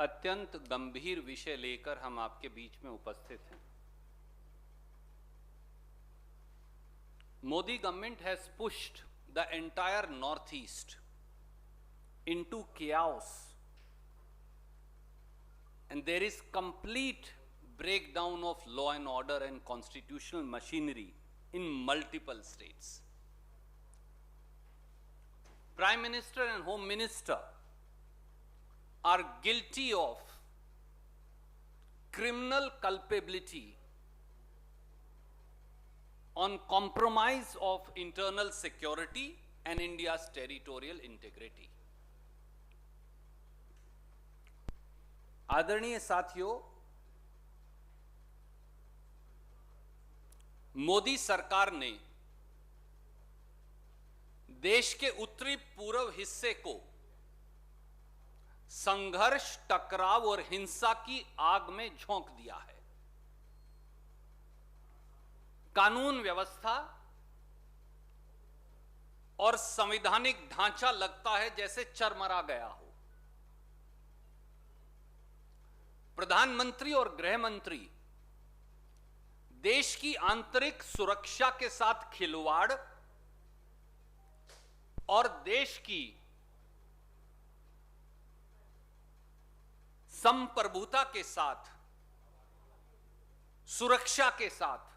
अत्यंत गंभीर विषय लेकर हम आपके बीच में उपस्थित हैं। Modi government has pushed the entire Northeast into chaos, and there is complete breakdown of law and order and constitutional machinery in multiple states. Prime Minister and Home Minister are guilty of criminal culpability on compromise of internal security and India's territorial integrity. आदरणीय साथियों, मोदी सरकार ने देश के उत्तरी पूर्व हिस्से को संघर्ष, टकराव और हिंसा की आग में झोंक दिया है। कानून व्यवस्था और संवैधानिक ढांचा लगता है जैसे चरमरा गया हो। प्रधानमंत्री और गृह मंत्री देश की आंतरिक सुरक्षा के साथ खिलवाड़ और देश की संप्रभुता के साथ, सुरक्षा के साथ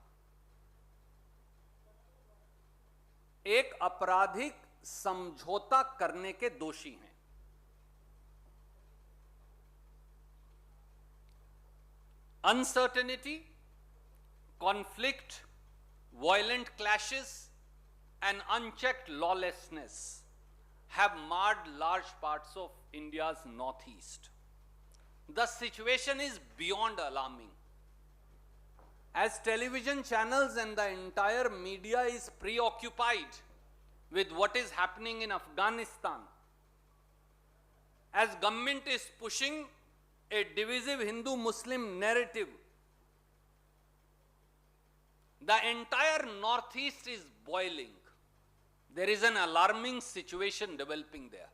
एक आपराधिक समझौता करने के दोषी हैं। Uncertainty, conflict, violent clashes, and unchecked lawlessness have marred large parts of India's northeast. The situation is beyond alarming. As television channels and the entire media is preoccupied with what is happening in Afghanistan, as government is pushing a divisive Hindu-Muslim narrative, the entire Northeast is boiling. There is an alarming situation developing there.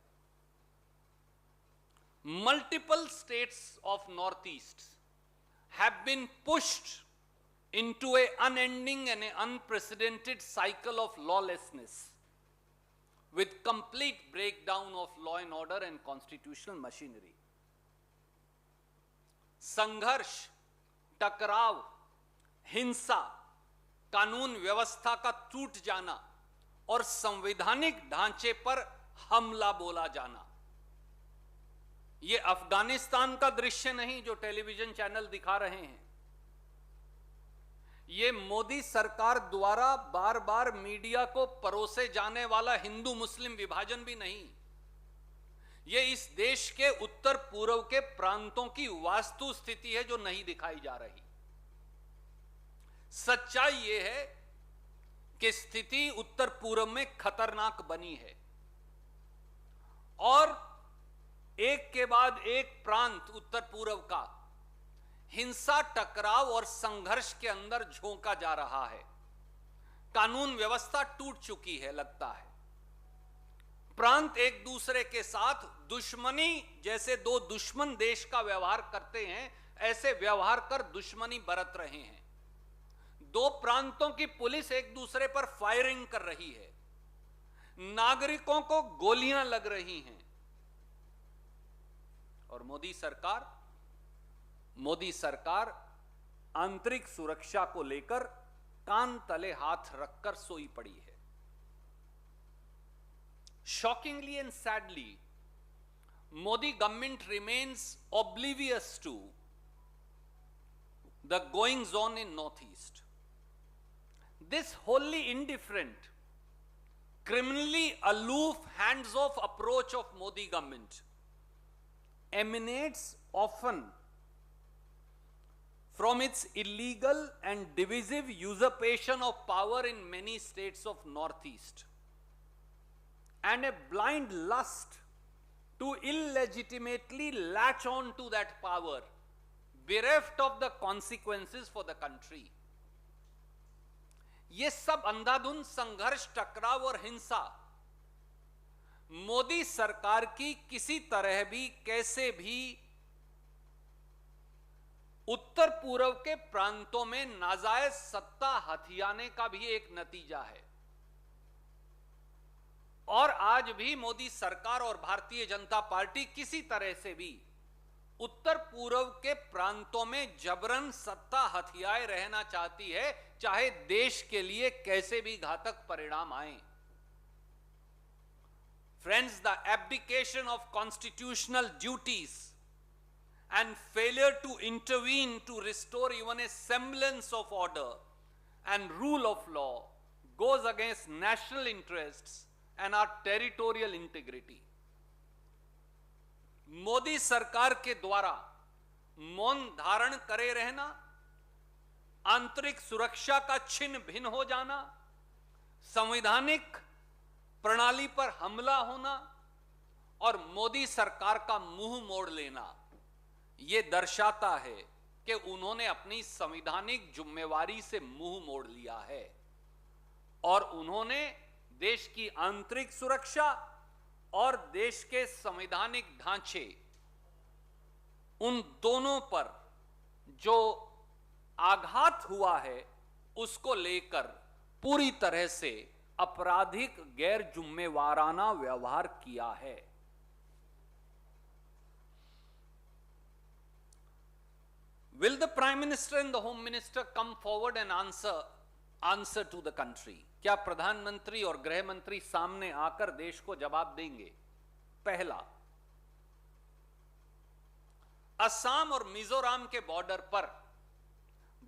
Multiple states of Northeast have been pushed into an unending and an unprecedented cycle of lawlessness with complete breakdown of law and order and constitutional machinery. संघर्ष, टकराव, हिंसा, कानून व्यवस्था का टूट जाना और संवैधानिक ढांचे पर हमला बोला जाना, ये अफगानिस्तान का दृश्य नहीं जो टेलीविजन चैनल दिखा रहे हैं। ये मोदी सरकार द्वारा बार बार मीडिया को परोसे जाने वाला हिंदू मुस्लिम विभाजन भी नहीं। ये इस देश के उत्तर पूर्व के प्रांतों की वास्तु स्थिति है जो नहीं दिखाई जा रही। सच्चाई ये है कि स्थिति उत्तर पूर्व में खतरनाक बनी है और एक के बाद एक प्रांत उत्तर पूर्व का हिंसा, टकराव और संघर्ष के अंदर झोंका जा रहा है। कानून व्यवस्था टूट चुकी है, लगता है। प्रांत एक दूसरे के साथ दुश्मनी, जैसे दो दुश्मन देश का व्यवहार करते हैं, ऐसे व्यवहार कर दुश्मनी बरत रहे हैं। दो प्रांतों की पुलिस एक दूसरे पर फायरिंग कर रही है, नागरिकों को गोलियां लग रही हैं और मोदी सरकार आंतरिक सुरक्षा को लेकर कान तले हाथ रखकर सोई पड़ी है। Shockingly and sadly, Modi government remains oblivious to the goings on in Northeast. This wholly indifferent, criminally aloof, hands-off approach of Modi government emanates often from its illegal and divisive usurpation of power in many states of Northeast and a blind lust to illegitimately latch on to that power, bereft of the consequences for the country. ये सब अंधाधुंध संघर्ष, टकराव और हिंसा मोदी सरकार की किसी तरह भी, कैसे भी पूर्व के प्रांतों में नाजायज सत्ता हथियाने का भी एक नतीजा है। और आज भी मोदी सरकार और भारतीय जनता पार्टी किसी तरह से भी उत्तर पूर्व के प्रांतों में जबरन सत्ता हथियाए रहना चाहती है, चाहे देश के लिए कैसे भी घातक परिणाम आए। Friends, the abdication of constitutional duties and failure to intervene to restore even a semblance of order and rule of law goes against national interests and our territorial integrity. Modi सरकार के द्वारा मौन धारण करे रहना, आंतरिक सुरक्षा का छिन्न भिन्न हो जाना, संवैधानिक प्रणाली पर हमला होना और मोदी सरकार का मुंह मोड़ लेना, यह दर्शाता है कि उन्होंने अपनी संवैधानिक जिम्मेवारी से मुंह मोड़ लिया है और उन्होंने देश की आंतरिक सुरक्षा और देश के संवैधानिक ढांचे, उन दोनों पर जो आघात हुआ है उसको लेकर पूरी तरह से आपराधिक गैर जिम्मेवाराना व्यवहार किया है। Will the Prime Minister and the Home Minister come forward and answer to the country? क्या प्रधानमंत्री और गृह मंत्री सामने आकर देश को जवाब देंगे? पहला, असम और मिजोरम के बॉर्डर पर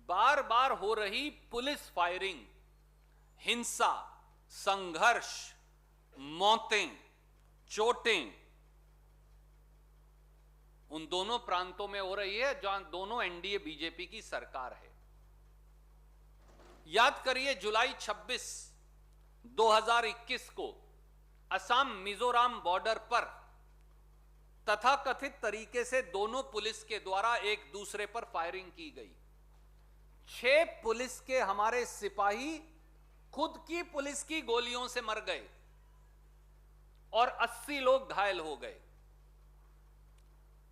बार बार हो रही पुलिस फायरिंग, हिंसा, संघर्ष, मौतें, चोटें उन दोनों प्रांतों में हो रही है जहां दोनों एनडीए बीजेपी की सरकार है। याद करिए जुलाई 26, 2021 को असम मिजोरम बॉर्डर पर तथाकथित तरीके से दोनों पुलिस के द्वारा एक दूसरे पर फायरिंग की गई। 6 पुलिस के हमारे सिपाही खुद की पुलिस की गोलियों से मर गए और 80 लोग घायल हो गए।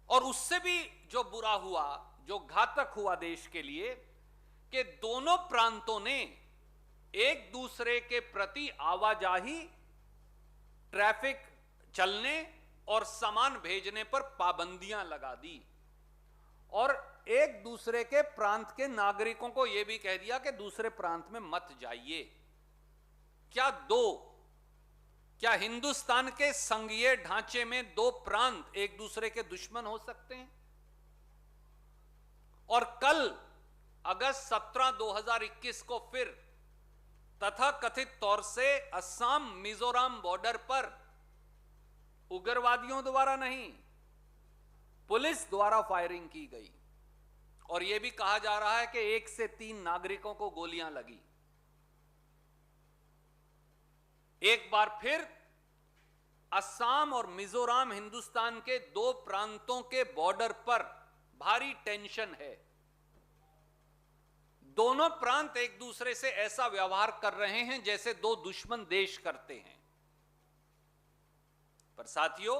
और उससे भी जो बुरा हुआ, जो घातक हुआ देश के लिए, कि दोनों प्रांतों ने एक दूसरे के प्रति आवाजाही, ट्रैफिक चलने और सामान भेजने पर पाबंदियां लगा दी और एक दूसरे के प्रांत के नागरिकों को यह भी कह दिया कि दूसरे प्रांत में मत जाइए। क्या हिंदुस्तान के संघीय ढांचे में 2 प्रांत एक दूसरे के दुश्मन हो सकते हैं? और कल अगस्त 17, 2021 को फिर तथाकथित तौर से असम मिजोरम बॉर्डर पर उग्रवादियों द्वारा नहीं, पुलिस द्वारा फायरिंग की गई और यह भी कहा जा रहा है कि 1 से 3 नागरिकों को गोलियां लगी। एक बार फिर असम और मिजोरम हिंदुस्तान के 2 प्रांतों के बॉर्डर पर भारी टेंशन है। दोनों प्रांत एक दूसरे से ऐसा व्यवहार कर रहे हैं जैसे 2 दुश्मन देश करते हैं। पर साथियों,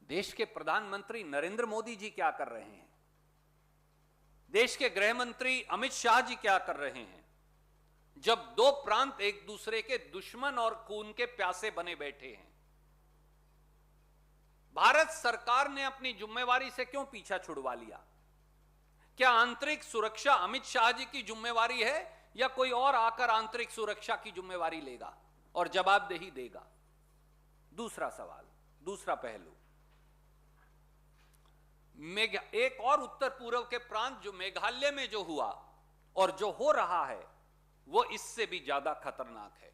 देश के प्रधानमंत्री नरेंद्र मोदी जी क्या कर रहे हैं? देश के गृह मंत्री अमित शाह जी क्या कर रहे हैं? जब 2 प्रांत एक दूसरे के दुश्मन और खून के प्यासे बने बैठे हैं, भारत सरकार ने अपनी जिम्मेवारी से क्यों पीछा छुड़वा लिया? क्या आंतरिक सुरक्षा अमित शाह जी की जिम्मेवारी है या कोई और आकर आंतरिक सुरक्षा की जिम्मेवारी लेगा और जवाबदेही देगा? दूसरा सवाल, दूसरा पहलू, एक और उत्तर पूर्व के प्रांत जो मेघालय में जो हुआ और जो हो रहा है वो इससे भी ज्यादा खतरनाक है।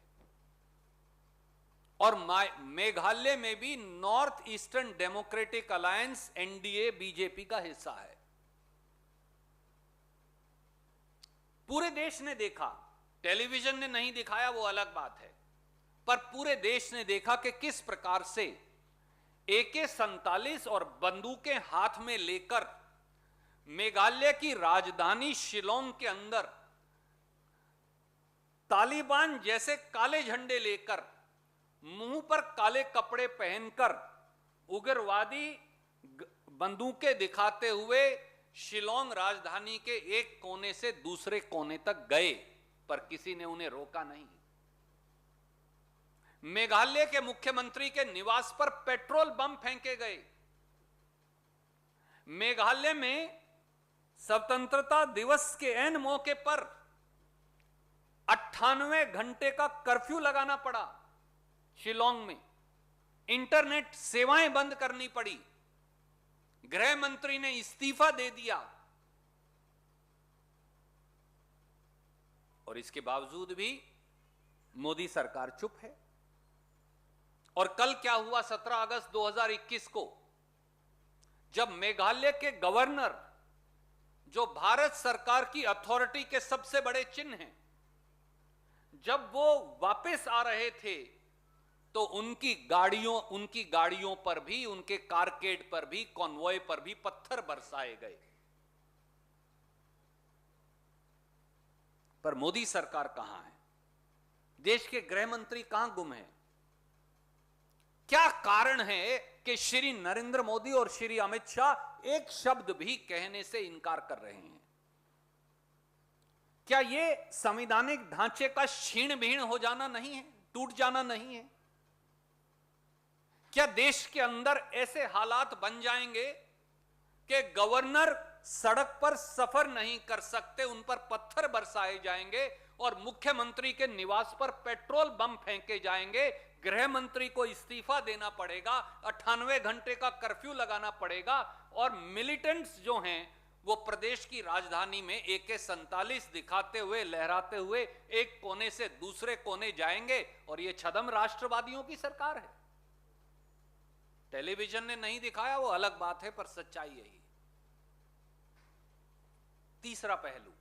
और मेघालय में भी north eastern democratic alliance NDA BJP का हिस्सा है। पूरे देश ने देखा, टेलीविजन ने नहीं दिखाया वो अलग बात है, पर पूरे देश ने देखा कि किस प्रकार से AK-47 और बंदूकें हाथ में लेकर मेघालय की राजधानी शिलोंग के अंदर तालिबान जैसे काले झंडे लेकर, मुंह पर काले कपड़े पहनकर, उग्रवादी बंदूकें दिखाते हुए शिलोंग राजधानी के एक कोने से दूसरे कोने तक गए, पर किसी ने उन्हें रोका नहीं। मेघालय के मुख्यमंत्री के निवास पर पेट्रोल बम फेंके गए। मेघालय में स्वतंत्रता दिवस के ऐन मौके पर 98 घंटे का कर्फ्यू लगाना पड़ा। शिलोंग में इंटरनेट सेवाएं बंद करनी पड़ी। गृह मंत्री ने इस्तीफा दे दिया, और इसके बावजूद भी मोदी सरकार चुप है। और कल क्या हुआ 17 अगस्त 2021 को, जब मेघालय के गवर्नर, जो भारत सरकार की अथॉरिटी के सबसे बड़े चिन्ह हैं, जब वो वापस आ रहे थे तो उनकी गाड़ियों पर भी, उनके कारकेड पर भी, कॉन्वॉय पर भी पत्थर बरसाए गए। पर मोदी सरकार कहां है? देश के गृह मंत्री कहां गुम हैं? क्या कारण है कि श्री नरेंद्र मोदी और श्री अमित शाह एक शब्द भी कहने से इनकार कर रहे हैं? क्या यह संवैधानिक ढांचे का क्षीण भीण हो जाना नहीं है, टूट जाना नहीं है? क्या देश के अंदर ऐसे हालात बन जाएंगे कि गवर्नर सड़क पर सफर नहीं कर सकते, उन पर पत्थर बरसाए जाएंगे और मुख्यमंत्री के निवास पर पेट्रोल बम फेंके जाएंगे, गृह मंत्री को इस्तीफा देना पड़ेगा, 98 घंटे का कर्फ्यू लगाना पड़ेगा, और मिलिटेंट्स जो हैं वो प्रदेश की राजधानी में AK-47 दिखाते हुए, लहराते हुए एक कोने से दूसरे कोने जाएंगे? और ये छद्म राष्ट्रवादियों की सरकार है। टेलीविजन ने नहीं दिखाया, वो अलग बात है, पर सच्चाई यही। तीसरा पहलू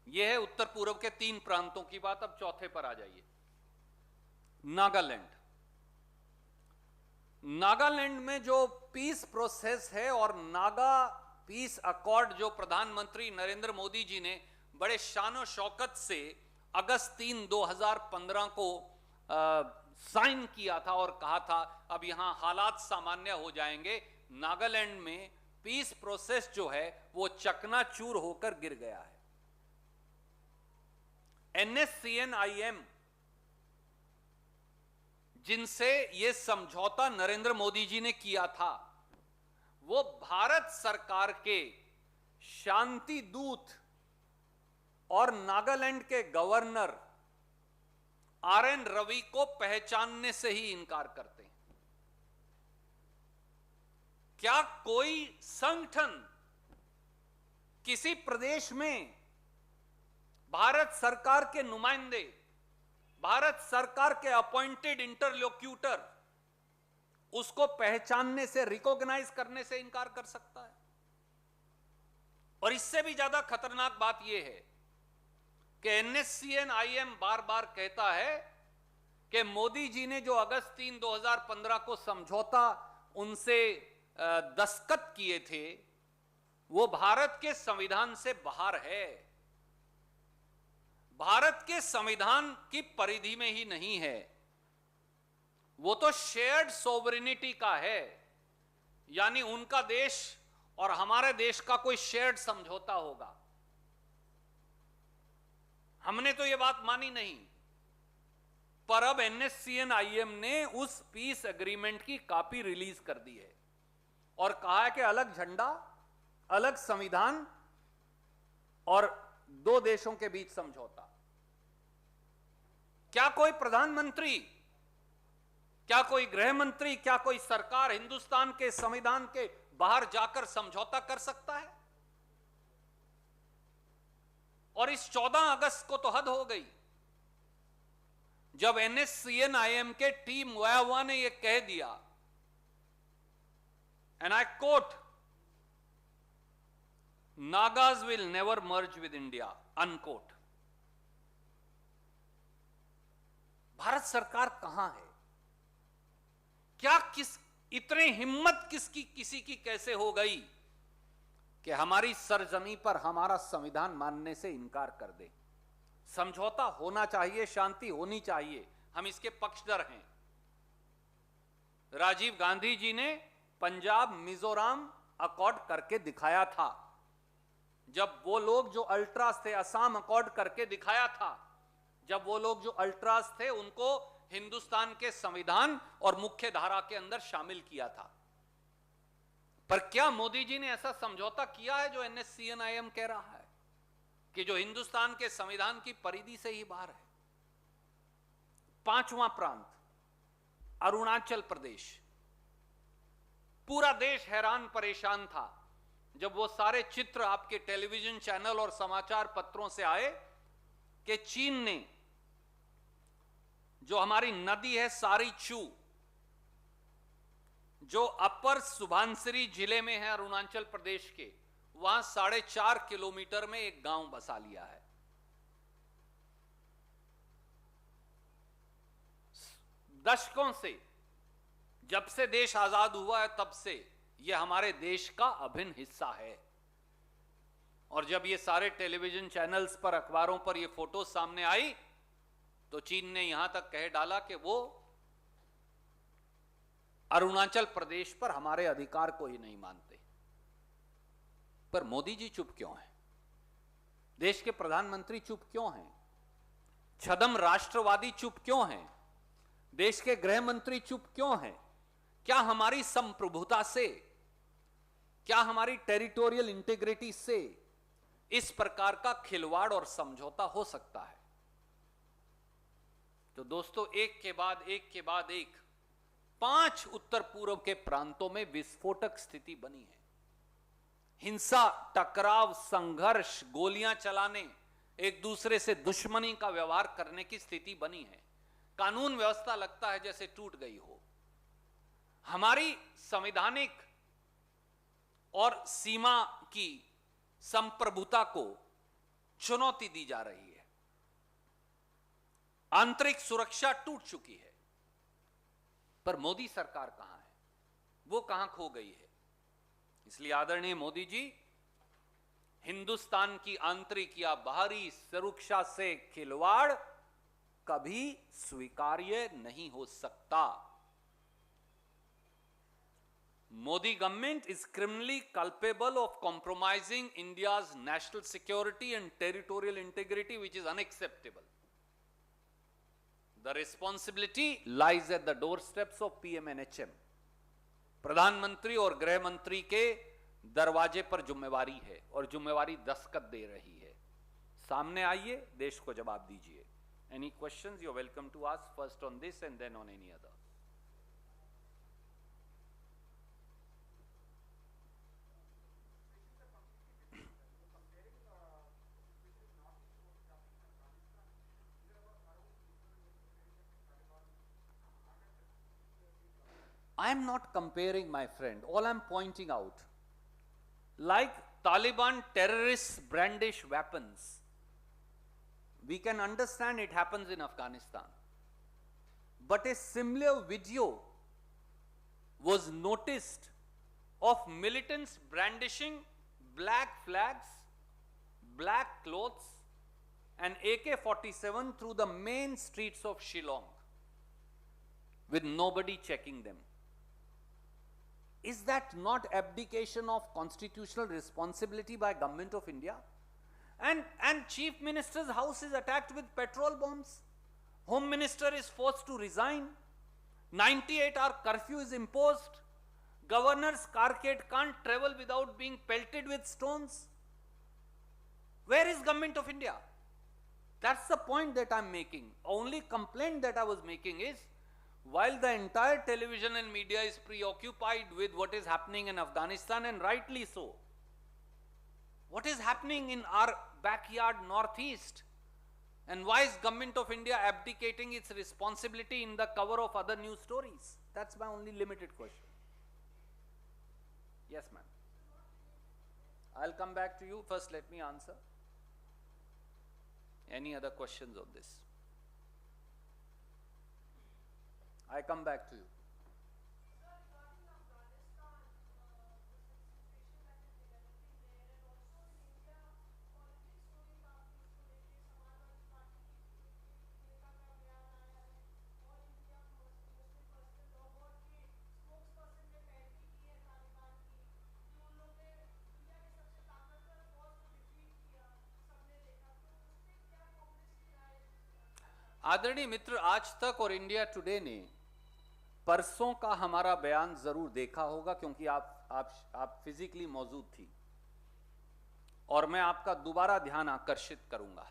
यह है उत्तर पूर्व के 3 प्रांतों की बात। अब चौथे पर आ जाइए, नागालैंड। नागालैंड में जो पीस प्रोसेस है और नागा पीस अकॉर्ड जो प्रधानमंत्री नरेंद्र मोदी जी ने बड़े शानो शौकत से अगस्त 3, 2015 को साइन किया था और कहा था अब यहां हालात सामान्य हो जाएंगे, नागालैंड में पीस प्रोसेस जो है वो चकनाचूर होकर गिर गया है। NSCN-IM जिनसे ये समझौता नरेंद्र मोदी जी ने किया था, वो भारत सरकार के शांति दूत और नागालैंड के गवर्नर RN रवि को पहचानने से ही इनकार करते हैं। क्या कोई संगठन किसी प्रदेश में भारत सरकार के नुमाइंदे, भारत सरकार के अपॉइंटेड इंटरलोक्यूटर, उसको पहचानने से, रिकॉग्नाइज करने से इनकार कर सकता है? और इससे भी ज्यादा खतरनाक बात यह है कि NSCN-IM बार बार कहता है कि मोदी जी ने जो अगस्त 3, 2015 को समझौता उनसे दस्तखत किए थे, वो भारत के संविधान से बाहर है, भारत के संविधान की परिधि में ही नहीं है। वो तो शेयर्ड सोवरेनिटी का है, यानी उनका देश और हमारे देश का कोई शेयर्ड समझौता होगा। हमने तो ये बात मानी नहीं, पर अब NSCN-IM ने उस पीस एग्रीमेंट की कॉपी रिलीज कर दी है और कहा है कि अलग झंडा, अलग संविधान और 2 देशों के बीच समझौता। क्या कोई प्रधानमंत्री, क्या कोई गृह मंत्री, क्या कोई सरकार हिंदुस्तान के संविधान के बाहर जाकर समझौता कर सकता है? और इस 14 अगस्त को तो हद हो गई, जब NSCN-IM के टीम वायावा ने यह कह दिया, and I quote, Nagas will never merge with India, unquote. Bharat सरकार कहां है? क्या इतनी हिम्मत किसी की कैसे हो गई कि हमारी सरजमी पर हमारा संविधान मानने से इनकार कर दे? समझौता होना चाहिए, शांति होनी चाहिए, हम इसके पक्षधर हैं। राजीव गांधी जी ने पंजाब, मिजोरम अकॉर्ड करके दिखाया था। जब वो लोग जो अल्ट्रास थे, असम अकॉर्ड करके दिखाया था। जब वो लोग जो अल्ट्रास थे उनको हिंदुस्तान के संविधान और मुख्य धारा के अंदर शामिल किया था। पर क्या मोदी जी ने ऐसा समझौता किया है जो NSCNIM कह रहा है कि जो हिंदुस्तान के संविधान की परिधि से ही बाहर है? पांचवां प्रांत अरुणाचल प्रदेश। पूरा देश हैरान परेशान था जब वो सारे चित्र आपके टेलीविजन चैनल और समाचार पत्रों से आए कि चीन ने जो हमारी नदी है सारी चू, जो अपर सुबनसिरी जिले में है अरुणाचल प्रदेश के, वहां 4.5 किलोमीटर में एक गांव बसा लिया है। दशकों से, जब से देश आजाद हुआ है तब से यह हमारे देश का अभिन्न हिस्सा है। और जब ये सारे टेलीविजन चैनल्स पर, अखबारों पर ये फोटो सामने आई तो चीन ने यहां तक कह डाला कि वो अरुणाचल प्रदेश पर हमारे अधिकार को ही नहीं मानते। पर मोदी जी चुप क्यों हैं? देश के प्रधानमंत्री चुप क्यों हैं? छद्म राष्ट्रवादी चुप क्यों हैं? देश के गृह मंत्री चुप क्यों हैं? क्या हमारी संप्रभुता से, क्या हमारी टेरिटोरियल इंटीग्रिटी से इस प्रकार का खिलवाड़ और समझौता हो सकता है? तो दोस्तों, एक के बाद एक 5 उत्तर पूर्व के प्रांतों में विस्फोटक स्थिति बनी है। हिंसा, टकराव, संघर्ष, गोलियां चलाने, एक दूसरे से दुश्मनी का व्यवहार करने की स्थिति बनी है। कानून व्यवस्था लगता है जैसे टूट गई हो। हमारी संवैधानिक और सीमा की संप्रभुता को चुनौती दी जा रही है। आंतरिक सुरक्षा टूट चुकी है। पर मोदी सरकार कहां है? वो कहां खो गई है? इसलिए आदरणीय मोदी जी, हिंदुस्तान की आंतरिक या बाहरी सुरक्षा से खिलवाड़ कभी स्वीकार्य नहीं हो सकता। Modi government is criminally culpable of compromising India's national security and territorial integrity, which is unacceptable. The responsibility lies at the doorsteps of PM&HM. प्रधानमंत्री और गृह मंत्री के दरवाजे पर जिम्मेवारी है और जिम्मेवारी दस्तखत दे रही है। सामने आइए, देश को जवाब दीजिए। Any questions? You're welcome to ask first on this and then on any other. I am not comparing, my friend. All I am pointing out, like Taliban terrorists brandish weapons, we can understand it happens in Afghanistan. But a similar video was noticed of militants brandishing black flags, black clothes, and AK-47 through the main streets of Shillong with nobody checking them. Is that not abdication of constitutional responsibility by Government of India? And Chief Minister's house is attacked with petrol bombs. Home Minister is forced to resign. 98-hour curfew is imposed. Governor's carcade can't travel without being pelted with stones. Where is Government of India? That's the point that I'm making. Only complaint that I was making is, while the entire television and media is preoccupied with what is happening in Afghanistan, and rightly so, what is happening in our backyard northeast? And why is Government of India abdicating its responsibility in the cover of other news stories? That's my only limited question. Yes, ma'am. I'll come back to you. First, let me answer. Any other questions on this? I come back to you. आदरणीय मित्र, आज तक और India today ने परसों का हमारा बयान जरूर देखा होगा, क्योंकि आप फिजिकली मौजूद थी, और मैं आपका दोबारा ध्यान आकर्षित करूंगा।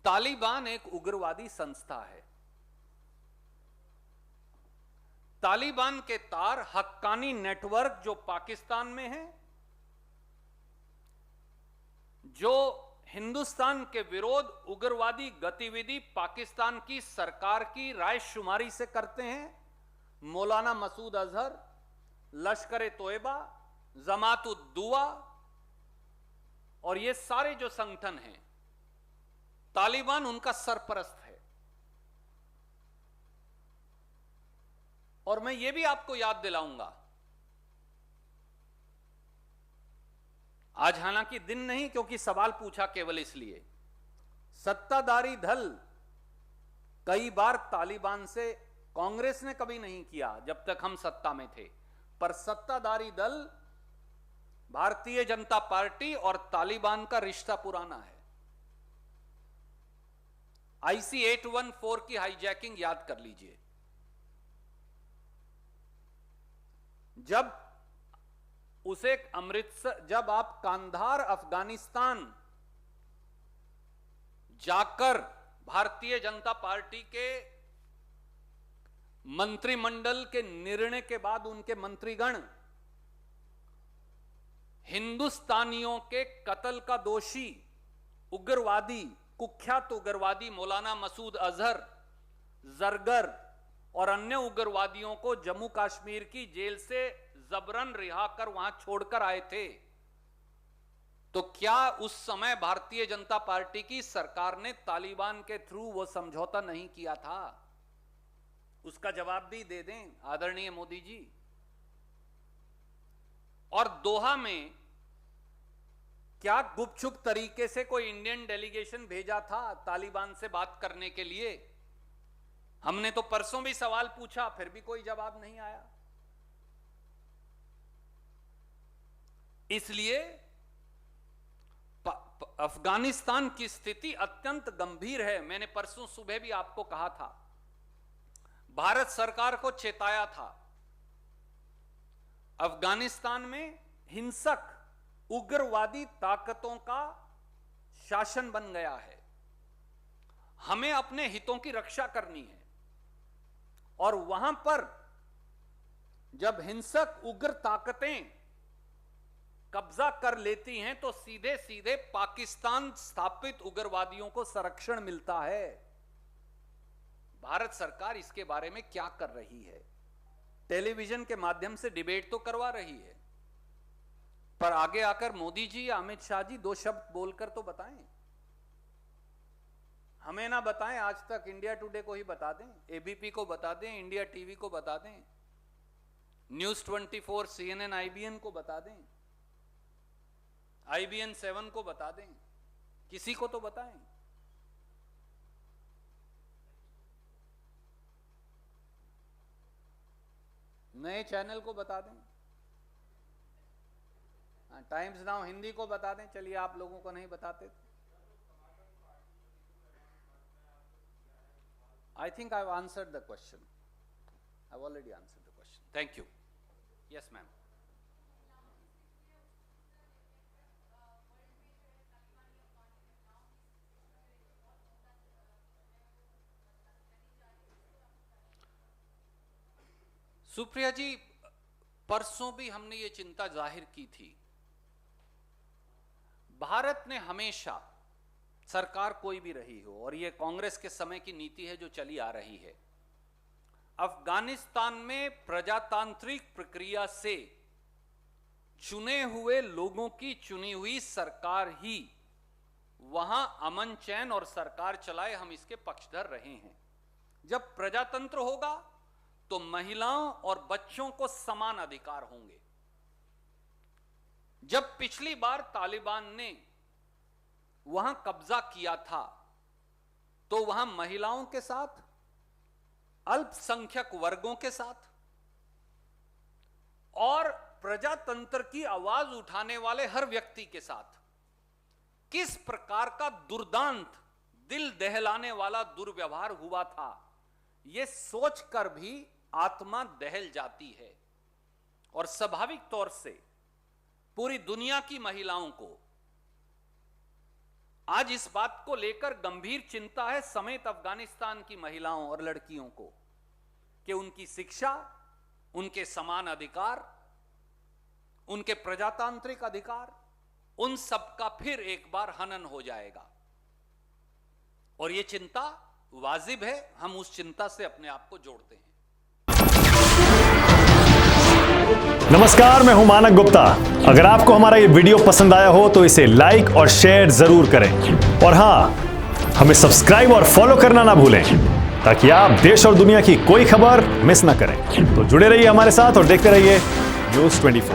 तालिबान एक उग्रवादी संस्था है। तालिबान के तार हक्कानी नेटवर्क जो पाकिस्तान में है, जो हिंदुस्तान के विरोध उग्रवादी गतिविधि पाकिस्तान की सरकार की रायशुमारी से करते हैं, मौलाना मसूद अजहर, लश्कर ए तोयबा, जमात उद दुआ और ये सारे जो संगठन हैं, तालिबान उनका सरपरस्त है। और मैं ये भी आपको याद दिलाऊंगा, आज हालांकि दिन नहीं, क्योंकि सवाल पूछा केवल इसलिए, सत्ताधारी दल कई बार तालिबान से, कांग्रेस ने कभी नहीं किया जब तक हम सत्ता में थे, पर सत्ताधारी दल भारतीय जनता पार्टी और तालिबान का रिश्ता पुराना है। IC 814 की हाईजैकिंग याद कर लीजिए। जब उसे अमृतसर, जब आप कांधार अफगानिस्तान जाकर भारतीय जनता पार्टी के मंत्रिमंडल के निर्णय के बाद उनके मंत्रीगण हिंदुस्तानियों के कत्ल का दोषी उग्रवादी, कुख्यात उग्रवादी मौलाना मसूद अजहर, जरगर और अन्य उग्रवादियों को जम्मू कश्मीर की जेल से जबरन रिहा कर वहां छोड़कर आए थे, तो क्या उस समय भारतीय जनता पार्टी की सरकार ने तालिबान के थ्रू वो समझौता नहीं किया था? उसका जवाब भी दे दें आदरणीय मोदी जी। और दोहा में क्या गुपचुप तरीके से कोई इंडियन डेलीगेशन भेजा था तालिबान से बात करने के लिए? हमने तो परसों भी सवाल पूछा, फिर भी कोई जवाब नहीं आया। इसलिए अफगानिस्तान की स्थिति अत्यंत गंभीर है। मैंने परसों सुबह भी आपको कहा था, भारत सरकार को चेताया था, अफगानिस्तान में हिंसक उग्रवादी ताकतों का शासन बन गया है, हमें अपने हितों की रक्षा करनी है। और वहां पर जब हिंसक उग्र ताकतें कब्जा कर लेती हैं तो सीधे सीधे पाकिस्तान स्थापित उग्रवादियों को संरक्षण मिलता है। भारत सरकार इसके बारे में क्या कर रही है? टेलीविजन के माध्यम से डिबेट तो करवा रही है, पर आगे आकर मोदी जी या अमित शाह जी दो शब्द बोलकर तो बताएं। हमें ना बताएं, आज तक इंडिया टुडे को ही बता दें, एबीपी को बता दें, इंडिया टीवी को बता दें, न्यूज 24, CNN, IBN को बता दें, IBN 7 को बता दें, किसी को तो बताएं। नए चैनल को बता दें, टाइम्स नाउ हिंदी को बता दें। चलिए, आप लोगों को नहीं बताते। I think I've answered the question. I've already answered the question. Thank you. Yes, ma'am. Supriya जी, परसों भी हमने ये चिंता जाहिर की थी। भारत ने हमेशा, सरकार कोई भी रही हो, और ये कांग्रेस के समय की नीति है जो चली आ रही है, अफगानिस्तान में प्रजातांत्रिक प्रक्रिया से चुने हुए लोगों की चुनी हुई सरकार ही वहां अमन चैन और सरकार चलाए, हम इसके पक्षधर रहे हैं। जब प्रजातंत्र होगा तो महिलाओं और बच्चों को समान अधिकार होंगे। जब पिछली बार तालिबान ने वहां कब्जा किया था तो वहां महिलाओं के साथ, अल्पसंख्यक वर्गों के साथ और प्रजातंत्र की आवाज उठाने वाले हर व्यक्ति के साथ किस प्रकार का दुर्दांत दिल दहलाने वाला दुर्व्यवहार हुआ था, यह सोचकर भी आत्मा दहल जाती है। और स्वाभाविक तौर से पूरी दुनिया की महिलाओं को आज इस बात को लेकर गंभीर चिंता है, समेत अफगानिस्तान की महिलाओं और लड़कियों को, कि उनकी शिक्षा, उनके समान अधिकार, उनके प्रजातांत्रिक अधिकार, उन सब का फिर एक बार हनन हो जाएगा। और यह चिंता वाजिब है, हम उस चिंता से अपने आप को जोड़ते हैं। नमस्कार, मैं हूं मानक गुप्ता। अगर आपको हमारा ये वीडियो पसंद आया हो तो इसे लाइक और शेयर जरूर करें, और हां, हमें सब्सक्राइब और फॉलो करना ना भूलें, ताकि आप देश और दुनिया की कोई खबर मिस ना करें। तो जुड़े रहिए हमारे साथ और देखते रहिए News 24।